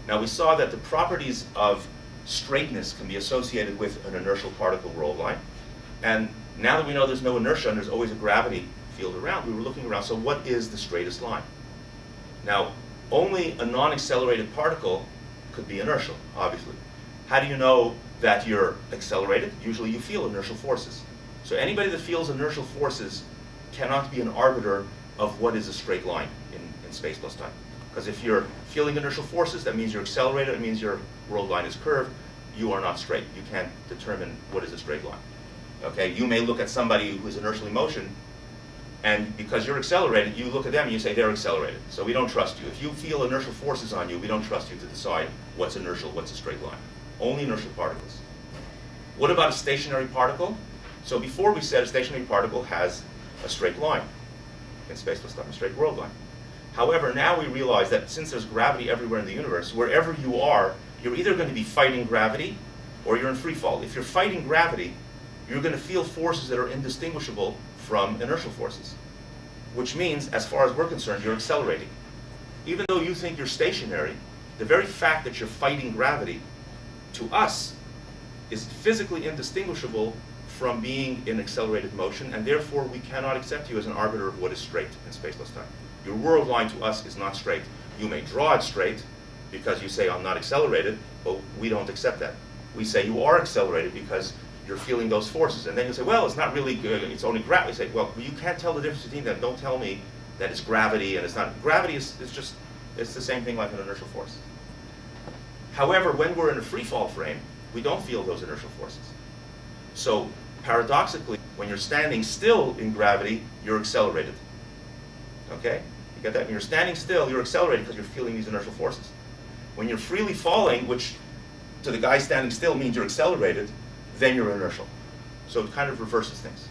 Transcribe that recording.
Now we saw that the properties of straightness can be associated with an inertial particle roll line. And now that we know there's no inertia and there's always a gravity field around, we were looking around, so what is the straightest line? Now, only a non-accelerated particle could be inertial, obviously. How do you know that you're accelerated? Usually you feel inertial forces. So anybody that feels inertial forces cannot be an arbiter of what is a straight line in space plus time. Because if you're feeling inertial forces, that means you're accelerated, it means your world line is curved, you are not straight. You can't determine what is a straight line. Okay, you may look at somebody who is inertially motion, and because you're accelerated, you look at them and you say they're accelerated. So we don't trust you. If you feel inertial forces on you, we don't trust you to decide what's inertial, what's a straight line. Only inertial particles. What about a stationary particle? So before we said a stationary particle has a straight line in space plus time, a straight world line. However, now we realize that since there's gravity everywhere in the universe, wherever you are, you're either going to be fighting gravity or you're in free fall. If you're fighting gravity, you're going to feel forces that are indistinguishable from inertial forces, which means, as far as we're concerned, you're accelerating. Even though you think you're stationary, the very fact that you're fighting gravity, to us, is physically indistinguishable from being in accelerated motion, and therefore we cannot accept you as an arbiter of what is straight in space plus time. Your world line to us is not straight. You may draw it straight because you say I'm not accelerated, but we don't accept that. We say you are accelerated because you're feeling those forces. And then you say, well, it's not really good, it's only gravity. We say, well, you can't tell the difference between them. Don't tell me that it's gravity and it's not. Gravity is just, it's the same thing like an inertial force. However, when we're in a free fall frame, we don't feel those inertial forces. So paradoxically, when you're standing still in gravity, you're accelerated. Okay? You get that? When you're standing still, you're accelerated because you're feeling these inertial forces. When you're freely falling, which to the guy standing still means you're accelerated, then you're inertial. So it kind of reverses things.